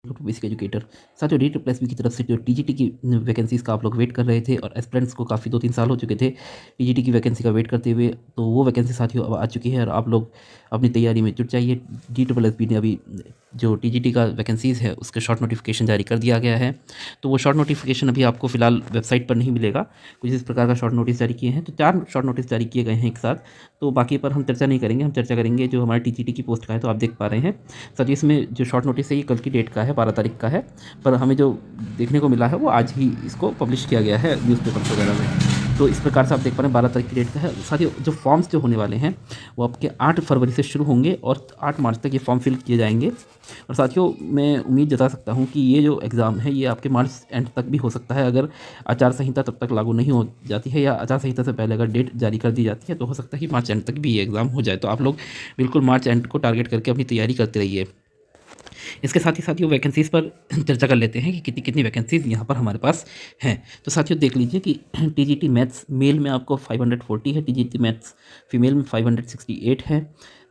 Basic educator. साथियों, D triple S B की तरफ से जो टीजीटी की वैकेंसीज़ का आप लोग वेट कर रहे थे और एस्पिरेंट्स को काफ़ी 2-3 साल हो चुके थे टीजीटी की वैकेंसी का वेट करते हुए, तो वो वैकेंसी साथियों अब आ चुकी है और आप लोग अपनी तैयारी में जुट जाइए। डी ट्रिपल एस बी ने अभी जो टीजीटी का वैकेंसीज़ है उसका शॉर्ट नोटिफिकेशन जारी कर दिया गया है। तो वो शॉर्ट नोटिफिकेशन अभी आपको फ़िलहाल वेबसाइट पर नहीं मिलेगा। कुछ इस प्रकार का शॉर्ट नोटिस जारी किए हैं, तो 4 शॉर्ट नोटिस जारी किए गए हैं एक साथ। तो बाकी पर हम चर्चा नहीं करेंगे, हम चर्चा करेंगे जो हमारे टीजीटी की पोस्ट का है। तो आप देख पा रहे हैं सर, इसमें जो शॉर्ट नोटिस है ये कल की डेट का है, 12 तारीख का है, पर हमें जो देखने को मिला है वो आज ही इसको पब्लिश किया गया है न्यूज़पेपर्स वगैरह में। तो इस प्रकार से आप देख पा रहे हैं 12 तारीख की डेट का है। साथियों, जो फॉर्म्स जो होने वाले हैं वो आपके 8 फरवरी से शुरू होंगे और 8 मार्च तक ये फॉर्म फिल किए जाएंगे। और साथियों, मैं उम्मीद जता सकता हूँ कि ये जो एग्ज़ाम है ये आपके मार्च एंड तक भी हो सकता है, अगर आचार संहिता तब तक लागू नहीं हो जाती है या आचार संहिता से पहले अगर डेट जारी कर दी जाती है तो हो सकता है कि मार्च एंड तक भी ये एग्ज़ाम हो जाए। तो आप लोग बिल्कुल मार्च एंड को टारगेट करके अपनी तैयारी करते रहिए। इसके साथ ही साथियों वैकेंसीज़ पर चर्चा कर लेते हैं कि कितनी कितनी वैकेंसीज़ यहाँ पर हमारे पास हैं। तो साथियों देख लीजिए कि टीजीटी मैथ्स मेल में आपको 540 है, टीजीटी मैथ्स फीमेल में 568 है।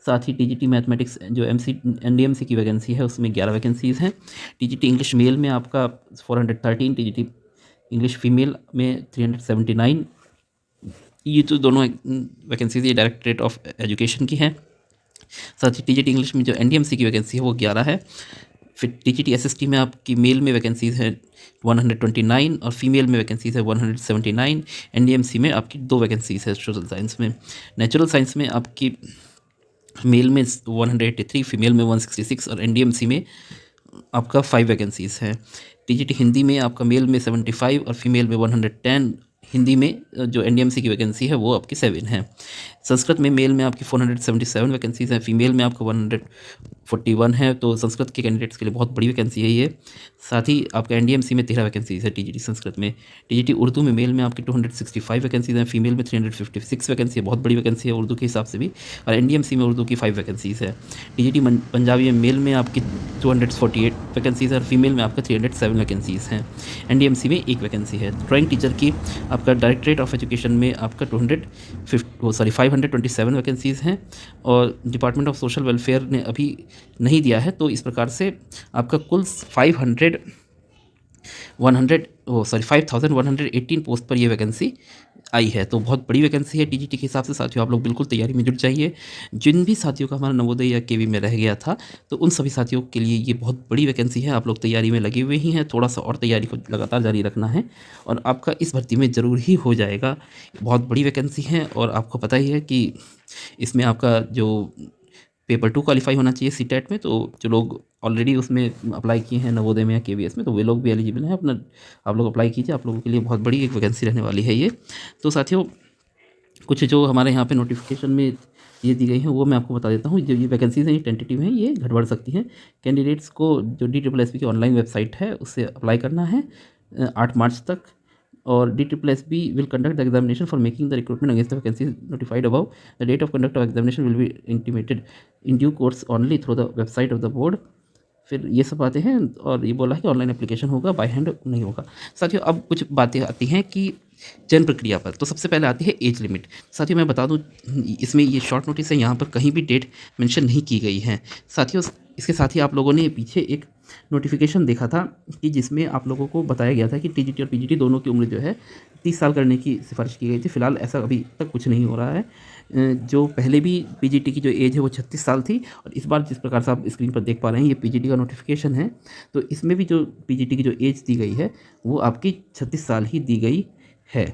साथ ही टीजीटी मैथमेटिक्स जो एनडीएमसी की वैकेंसी है उसमें 11 वैकेंसीज़ हैं। टीजीटी इंग्लिश मेल में आपका 413, टीजीटी इंग्लिश फीमेल में 379। ये तो दोनों वैकेंसीज़ ये डायरेक्टरेट ऑफ एजुकेशन की हैं। साथ ही टीजीटी इंग्लिश में जो एनडीएमसी की वैकेंसी है वो 11 है। फिर टीजीटी एसएसटी में आपकी मेल में वैकेंसीज़ है 129 और फीमेल में वैकेंसीज़ है 179। एनडीएमसी में आपकी 2 वैकेंसीज़ है सोशल साइंस में। नेचुरल साइंस में आपकी मेल में 183, फीमेल में 166 और एनडीएमसी में आपका 5 वैकेंसीज़ हैं। टीजीटी हिंदी में आपका मेल में 75 और फीमेल में 110। हिंदी में जो एनडीएमसी की वैकेंसी है वो आपकी 7 है। संस्कृत में मेल में आपकी 477 वैकेंसीज़ हैं, फीमेल में आपका 141 है। तो संस्कृत के कैंडिडेट्स के लिए बहुत बड़ी वैकेंसी है ये। साथ ही आपका एनडीएमसी में 13 वैकेंसीज़ है टीजीटी संस्कृत में। टीजीटी उर्दू में मेल में आपकी 265 वैकेंसीज़ हैं, फीमेल में 356 वैकेंसी है, बहुत बड़ी वैकेंसी है उर्दू के हिसाब से भी। और एनडीएमसी में उर्दू की 5 वैकेंसीज़ है। टीजीटी पंजाबी में मेल में आपकी 248 वैकेंसीज़ है और फीमेल में आपका 307 वैकेंसीज़ हैं। एनडीएमसी में 1 वैकेंसी है। ड्राइंग टीचर की आपका डायरेक्टरेट ऑफ एजुकेशन में आपका 527 वैकेंसीज़ हैं और डिपार्टमेंट ऑफ सोशल वेलफेयर ने अभी नहीं दिया है। तो इस प्रकार से आपका कुल 5118 पोस्ट पर ये वैकेंसी आई है। तो बहुत बड़ी वैकेंसी है टीजीटी के हिसाब से। साथियों, आप लोग बिल्कुल तैयारी में जुट जाइए। जिन भी साथियों का हमारा नवोदय या केवी में रह गया था तो उन सभी साथियों के लिए ये बहुत बड़ी वैकेंसी है। आप लोग तैयारी में लगे हुए ही हैं, थोड़ा सा और तैयारी को लगातार जारी रखना है और आपका इस भर्ती में ज़रूर ही हो जाएगा। बहुत बड़ी वैकेंसी है और आपको पता ही है कि इसमें आपका जो पेपर 2 क्वालिफाई होना चाहिए सीटेट में। तो जो लोग ऑलरेडी उसमें अप्लाई किए हैं नवोदय में या केवीएस में, तो वे लोग भी एलिजिबल हैं। अपना आप लोग अप्लाई कीजिए, आप लोगों के लिए बहुत बड़ी एक वैकेंसी रहने वाली है ये। तो साथियों, कुछ जो हमारे यहाँ पे नोटिफिकेशन में ये दी गई हैं वो मैं आपको बता देता हूँ। जो ये वैकेंसीज़ हैं ये टेंटेटिव हैं, ये घट बढ़ सकती हैं। कैंडिडेट्स को जो DSSB की ऑनलाइन वेबसाइट है उससे अप्लाई करना है 8 मार्च तक। और DSSB will conduct the examination for making the recruitment against the vacancies notified above. The date of conduct of examination will be intimated in due course only through the website of the board. फिर ये सब बातें हैं और ये बोला है कि ऑनलाइन एप्लीकेशन होगा, बाय हैंड नहीं होगा। साथियों, अब कुछ बातें आती हैं कि चयन प्रक्रिया पर। तो सबसे पहले आती है एज लिमिट। साथियों, मैं बता दूं इसमें ये शॉर्ट नोटिस है, यहाँ पर कहीं भी डेट मेंशन नहीं की गई है। साथियों, इसके साथ ही आप लोगों ने पीछे एक नोटिफिकेशन देखा था कि जिसमें आप लोगों को बताया गया था कि टीजीटी और पीजीटी दोनों की उम्र जो है 30 साल करने की सिफारिश की गई थी। फिलहाल ऐसा अभी तक कुछ नहीं हो रहा है। जो पहले भी पीजीटी की जो एज है वो 36 साल थी और इस बार जिस प्रकार से आप स्क्रीन पर देख पा रहे हैं ये पीजीटी का नोटिफिकेशन है। तो इसमें भी जो पीजीटी की जो एज दी गई है वो आपकी 36 साल ही दी गई है।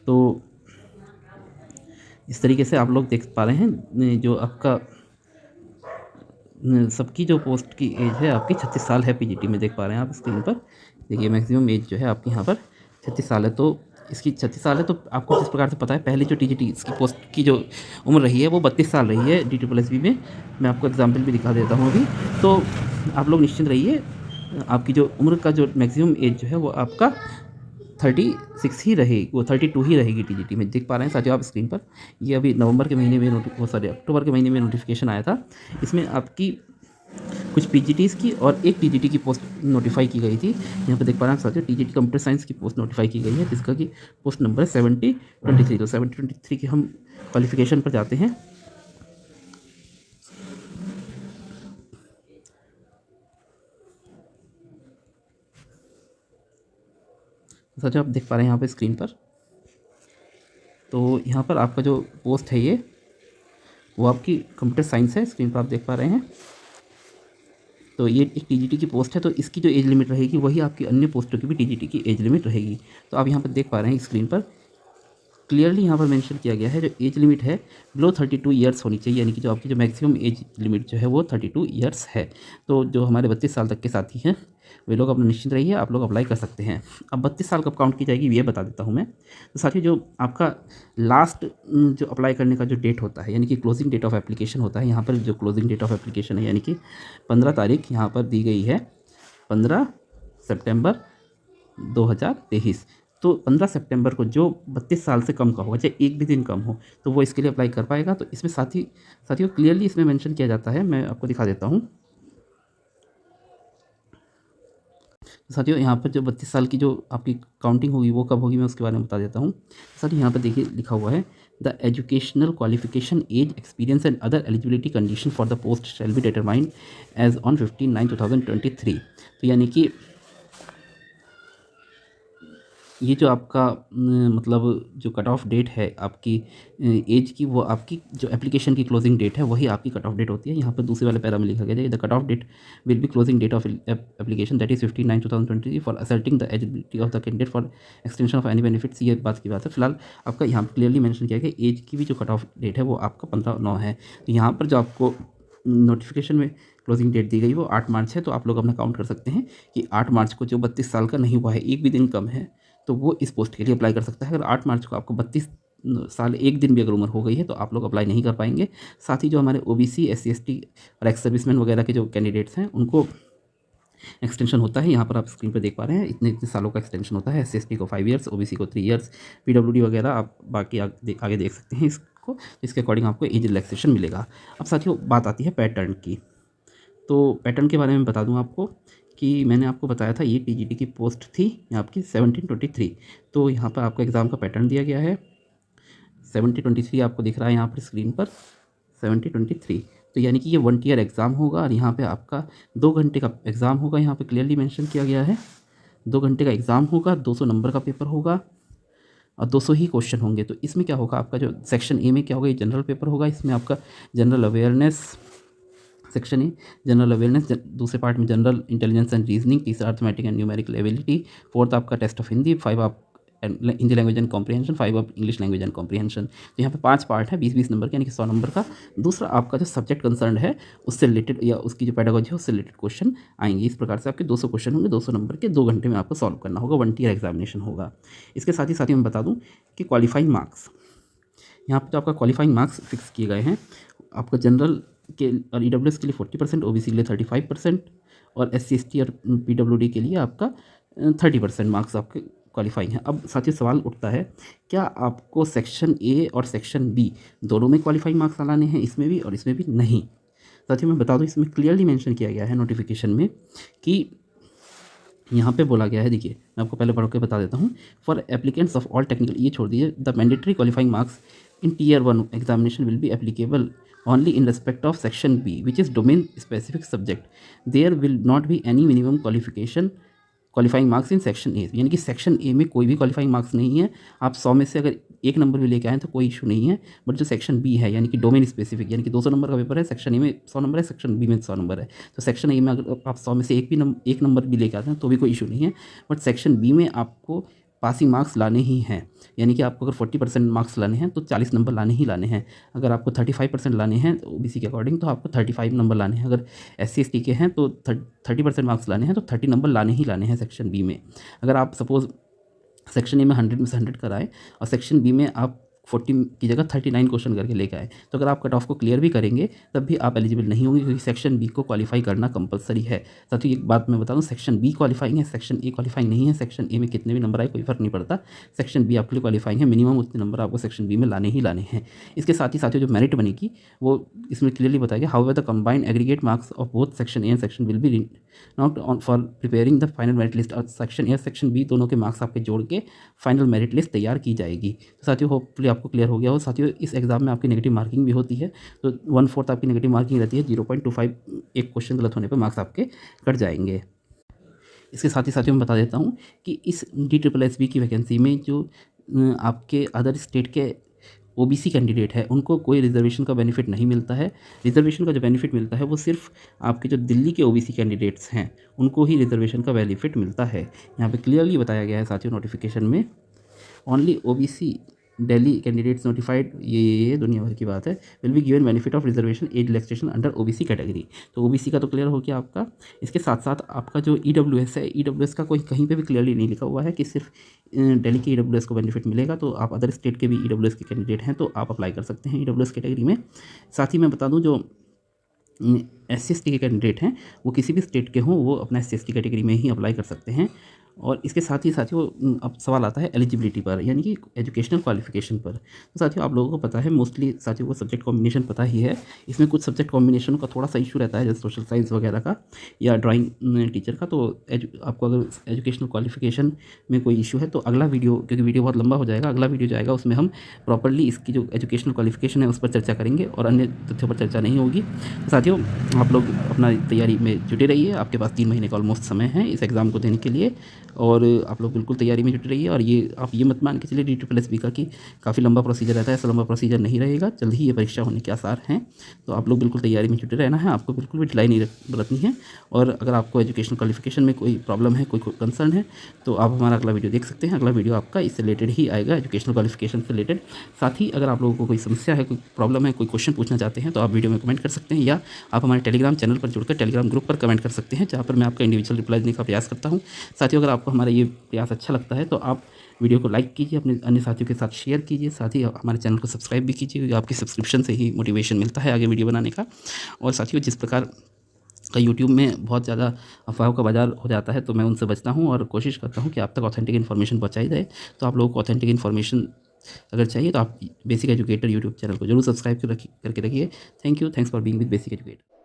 तो इस तरीके से आप लोग देख पा रहे हैं जो आपका सबकी जो पोस्ट की एज है आपकी 36 साल है। पीजीटी में देख पा रहे हैं आप स्क्रीन पर, देखिए मैक्सिमम एज जो है आपकी यहाँ पर 36 साल है। तो इसकी 36 साल है। तो आपको जिस प्रकार से पता है पहले जो टीजीटी इसकी पोस्ट की जो उम्र रही है वो 32 साल रही है DSSB में। मैं आपको एग्जाम्पल भी दिखा देता हूँ अभी। तो आप लोग निश्चिंत रहिए, आपकी जो उम्र का जो मैक्सिमम एज जो है वो आपका 36 ही रहेगी, वो 32 ही रहेगी टीजीटी में। देख पा रहे हैं साथियों आप स्क्रीन पर। ये अभी नवंबर के महीने में अक्टूबर के महीने में नोटिफिकेशन आया था। इसमें आपकी कुछ पीजीटीज़ की और एक टीजीटी की पोस्ट नोटिफाई की गई थी। यहाँ पर देख पा रहे हैं साथियों टीजीटी कंप्यूटर साइंस की पोस्ट नोटिफाई की गई है जिसका कि पोस्ट नंबर है 7023। तो 7023 के हम क्वालिफिकेशन पर जाते हैं। साथियों आप देख पा रहे हैं यहाँ पर स्क्रीन पर, तो यहाँ पर आपका जो पोस्ट है ये वो आपकी कंप्यूटर साइंस है, स्क्रीन पर आप देख पा रहे हैं। तो ये एक टीजीटी की पोस्ट है, तो इसकी जो एज लिमिट रहेगी वही आपकी अन्य पोस्टों की भी टीजीटी की एज लिमिट रहेगी। तो आप यहाँ पर देख पा रहे हैं स्क्रीन पर क्लियरली यहाँ पर मेंशन किया गया है जो एज लिमिट है बिलो 32 ईयर्स होनी चाहिए, यानी कि जो आपकी जो मैक्सिमम एज लिमिट जो है वो 32 ईयर्स है। तो जो हमारे 32 साल तक के साथी हैं वे लोग अपना निश्चिंत रहिए, आप लोग अप्लाई कर सकते हैं। अब 32 साल कब काउंट की जाएगी ये बता देता हूँ मैं। तो साथियों जो आपका लास्ट जो अप्लाई करने का जो डेट होता है, यानी कि क्लोजिंग डेट ऑफ एप्लीकेशन होता है, यहाँ पर जो क्लोजिंग डेट ऑफ एप्लीकेशन है यानी कि 15 तारीख यहाँ पर दी गई है 15 सितंबर 2023। तो 15 सितंबर को जो 32 साल से कम का होगा, चाहे एक भी दिन कम हो, तो वो इसके लिए अप्लाई कर पाएगा। तो इसमें साथियों क्लियरली इसमें मेंशन किया जाता है, मैं आपको दिखा देता हूँ। साथियों यहाँ पर जो 32 साल की जो आपकी काउंटिंग होगी वो कब होगी मैं उसके बारे में बता देता हूँ। साथियों यहाँ पर देखिए लिखा हुआ है the educational qualification age experience and other eligibility condition for the post shall be determined as on 15/9/2023। तो यानी कि ये जो आपका मतलब जो कट ऑफ डेट है आपकी एज की, वो आपकी जो एप्लीकेशन की क्लोजिंग डेट है वही आपकी कट ऑफ डेट होती है। यहाँ पर दूसरे वाले पैरा में लिखा गया है the cut off date will be closing date of application that is 15/9/2023 for ascertaining the eligibility of the candidate for extension of any benefits. ये बात की बात है। फिलहाल आपका यहाँ पर क्लियरली मेंशन किया गया एज की भी जो कट ऑफ डेट है वो आपका 15/9 है। तो यहाँ पर जो आपको नोटिफिकेशन में क्लोजिंग डेट दी गई वो 8 मार्च है। तो आप लोग अपना काउंट कर सकते हैं कि 8 मार्च को जो 32 साल का नहीं हुआ है, एक भी दिन कम है, तो वो इस पोस्ट के लिए अप्लाई कर सकता है। अगर 8 मार्च को आपको 32 साल एक दिन भी अगर उम्र हो गई है तो आप लोग अप्लाई नहीं कर पाएंगे। साथ ही जो हमारे ओबीसी, SC ST और एक्स सर्विसमैन वगैरह के जो कैंडिडेट्स हैं उनको एक्सटेंशन होता है। यहाँ पर आप स्क्रीन पर देख पा रहे हैं इतने सालों का एक्सटेंशन होता है। SC ST को 5 ईयर्स, OBC को 3 ईयर्स, PWD वगैरह आप बाकी आगे देख सकते हैं इसको, इसके अकॉर्डिंग आपको एज रिलैक्सेशन मिलेगा। अब साथियों बात आती है पैटर्न की। तो पैटर्न के बारे में बता दूं आपको कि मैंने आपको बताया था ये टीजीटी की पोस्ट थी आपकी 1723। तो यहाँ पर आपका एग्ज़ाम का पैटर्न दिया गया है 1723 आपको दिख रहा है यहाँ पर स्क्रीन पर 1723। तो यानी कि ये 1 ईयर एग्ज़ाम होगा और यहाँ पे आपका 2 घंटे का एग्ज़ाम होगा। यहाँ पे क्लियरली मेंशन किया गया है 2 घंटे का एग्ज़ाम होगा, 200 नंबर का पेपर होगा और 200 ही क्वेश्चन होंगे। तो इसमें क्या होगा आपका जो सेक्शन ए में क्या होगा, ये जनरल पेपर होगा। इसमें आपका general awareness, section a general awareness, दूसरे पार्ट में जनरल इंटेलिजेंस एंड रीजनिंग, तीसरा arithmetic and numerical ability, fourth आपका टेस्ट ऑफ हिंदी, 5 आप Hindi language and comprehension, 5 of English language and comprehension. तो यहाँ पे 5 पार्ट है 20-20 नंबर के, यानी कि 100 नंबर का। दूसरा आपका जो सब्जेक्ट कंसर्न है उससे रिलेटेड या उसकी जो पेडागोजी है उससे रिलेटेड क्वेश्चन आएंगे। इस प्रकार से आपके 200 क्वेश्चन होंगे, 200 नंबर के, 2 घंटे में आपको सॉल्व करना होगा। 1 ईयर एग्जामिनेशन होगा। इसके साथ ही मैं बता दूँ कि क्वालिफाइंग मार्क्स, यहाँ पर जो आपका क्वालिफाइंग मार्क्स फिक्स किए गए हैं आपका जनरल के और EWS के लिए 40%, OBC के लिए 35% और SC ST और PWD के लिए आपका 30% मार्क्स आपके क्वालिफाइंग है। अब साथियों सवाल उठता है क्या आपको सेक्शन ए और सेक्शन बी दोनों में क्वालिफाइंग मार्क्स लाने हैं, इसमें भी और इसमें भी? नहीं साथियों, मैं बता दूं इसमें क्लियरली मेंशन किया गया है नोटिफिकेशन में कि यहाँ पे बोला गया है, देखिए मैं आपको पहले पढ़ के बता देता हूँ। For applicants of all technical, ये छोड़ दीजिए, the mandatory qualifying marks in Tier 1 examination will be applicable only in respect of section B, which is domain specific subject. There will not be any minimum qualifying marks in section A. यानी कि section A में कोई भी qualifying marks नहीं है। आप 100 में से अगर 1 नंबर भी लेके आएँ तो कोई इशू नहीं है। बट जो सेक्शन बी है यानी कि डोमेन स्पेसिफिक, यानी कि 200 नंबर का पेपर है, सेक्शन ए में 100 नंबर है, सेक्शन बी में 100 नंबर है। तो सेक्शन ए में अगर आप 100 में से एक नंबर भी लेके आते हैं तो भी कोई इशू नहीं है। बट सेक्शन बी में आपको पासिंग मार्क्स लाने ही हैं, यानी कि आपको अगर 40% मार्क्स लाने हैं तो 40 नंबर लाने ही लाने हैं। अगर आपको 35% लाने हैं OBC के अकॉर्डिंग तो आपको 35 नंबर लाने हैं। अगर SC ST के हैं तो 30% मार्क्स लाने हैं तो 30 नंबर लाने ही लाने हैं सेक्शन बी में। अगर आप सपोज़ सेक्शन ए में 100 में से 100 कराएं और सेक्शन बी में आप 40 की जगह 39 क्वेश्चन करके लेकर आए तो अगर आप कट ऑफ को क्लियर भी करेंगे तब भी आप एलिजिबल नहीं होंगे, क्योंकि सेक्शन बी को क्वालिफाई करना कंपलसरी है। साथ ही एक बात मैं बता दूं, सेक्शन बी क्वालिफाइंग है, सेक्शन ए क्वालिफाइंग नहीं है। सेक्शन ए में कितने भी नंबर आए कोई फर्क नहीं पड़ता, सेक्शन बी आपके लिए क्वालिफाइंग है। मिनिमम उतने नंबर आपको सेक्शन बी में लाने ही लाने हैं। इसके साथ ही साथियों जो मेरिट बनेगी वो इसमें क्लियरली बताया गया, how the combined aggregate marks of both section A and section will be not on for preparing the final merit list. और सेक्शन ए और सेक्शन बी दोनों के मार्क्स आपके जोड़ के फाइनल मेरिट लिस्ट तैयार की जाएगी। तो साथियों होपफुली आपको क्लियर हो गया हो। साथियों इस एग्जाम में आपकी नेगेटिव मार्किंग भी होती है, तो 1/4 आपकी नेगेटिव मार्किंग रहती है। 0.25 एक क्वेश्चन गलत होने पर मार्क्स आपके कट जाएंगे। इसके साथ ही साथियों मैं बता देता हूँ कि इस DSSB की वैकेंसी में जो आपके अदर स्टेट के ओबीसी कैंडिडेट है उनको कोई रिजर्वेशन का बेनिफिट नहीं मिलता है। रिजर्वेशन का जो बेनिफिट मिलता है वो सिर्फ आपके जो दिल्ली के ओबीसी कैंडिडेट्स हैं उनको ही रिजर्वेशन का बेनिफिट मिलता है। यहाँ पे क्लियरली बताया गया है साथियों नोटिफिकेशन में, only OBC Delhi candidates notified, ये दुनिया भर की बात है, will be given benefit of reservation age relaxation under OBC category. तो ओबीसी का तो क्लियर हो गया आपका। इसके साथ साथ आपका जो ईडब्ल्यूएस है, ईडब्ल्यूएस का कोई कहीं पे भी क्लियरली नहीं लिखा हुआ है कि सिर्फ दिल्ली के ईडब्ल्यूएस को बेनिफिट मिलेगा। तो आप अदर स्टेट के भी ईडब्ल्यूएस के कैंडिडेट हैं तो आप अप्लाई कर सकते हैं ईडब्ल्यूएस कैटेगरी में। साथ ही मैं बता दूँ जो SC/ST के कैंडिडेट हैं वो किसी भी स्टेट के हों वो अपना SC/ST कैटेगरी में ही अप्लाई कर सकते हैं। और इसके साथ ही साथियों अब सवाल आता है एलिजिबिलिटी पर, यानी कि एजुकेशनल क्वालिफिकेशन पर। तो साथियों आप लोगों को पता है, मोस्टली साथियों को सब्जेक्ट कॉम्बिनेशन पता ही है। इसमें कुछ सब्जेक्ट कॉम्बिनेशन का थोड़ा सा इशू रहता है, जैसे सोशल साइंस वगैरह का या ड्राइंग टीचर का। तो आपको अगर एजुकेशनल क्वालिफिकेशन में कोई इशू है तो अगला वीडियो, क्योंकि वीडियो बहुत लंबा हो जाएगा, अगला वीडियो जाएगा उसमें हम प्रॉपरली इसकी जो एजुकेशनल क्वालिफिकेशन है उस पर चर्चा करेंगे और अन्य तथ्यों पर चर्चा नहीं होगी। तो साथियों आप लोग अपना तैयारी में जुटे रहिए, आपके पास 3 महीने का ऑलमोस्ट समय है इस एग्ज़ाम को देने के लिए, और आप लोग बिल्कुल तैयारी में जुटे रहिए। और ये आप ये मत मान के चलिए DSSB का कि काफ़ी लंबा प्रोसीजर रहता है, ऐसा लंबा प्रोसीजर नहीं रहेगा, जल्द ही ये परीक्षा होने के आसार हैं। तो आप लोग बिल्कुल तैयारी में जुटे रहना है, आपको बिल्कुल भी ढिलाई नहीं बरतनी है। और अगर आपको एजुकेशन क्वालिफिकेशन में कोई प्रॉब्लम है, कोई कंसर्न है, तो आप हमारा अगला वीडियो देख सकते हैं। अगला वीडियो आपका इससे रिलेटेड ही आएगा, एजुकेशनल क्वालिफिकेशन से रिलेटेड। साथ ही अगर आप लोगों को कोई समस्या है, कोई प्रॉब्लम है, कोई क्वेश्चन पूछना चाहते हैं तो आप वीडियो में कमेंट कर सकते हैं, या आप हमारे टेलीग्राम चैनल पर जुड़कर टेलीग्राम ग्रुप पर कमेंट कर सकते हैं, जहाँ पर मैं आपका इंडिविजुअल रिप्लाई देने का प्रयास करता हूँ। साथियों अगर आपको हमारा ये प्रयास अच्छा लगता है तो आप वीडियो को लाइक कीजिए, अपने अन्य साथियों के साथ शेयर कीजिए, साथ ही हमारे चैनल को सब्सक्राइब भी कीजिए, क्योंकि आपकी सब्सक्रिप्शन से ही मोटिवेशन मिलता है आगे वीडियो बनाने का। और साथियों जिस प्रकार का यूट्यूब में बहुत ज़्यादा अफवाहों का बाजार हो जाता है तो मैं उनसे बचता हूँ और कोशिश करता हूँ कि आप तक ऑथेंटिक इन्फॉर्मेशन पहुँचाई जाए। तो आप लोगों को ऑथेंटिक इन्फॉर्मेशन अगर चाहिए तो आप बेसिक एजुकेटर यूट्यूब चैनल को जरूर सब्सक्राइब करके रखिए। Thank you, thanks for being with basic educator.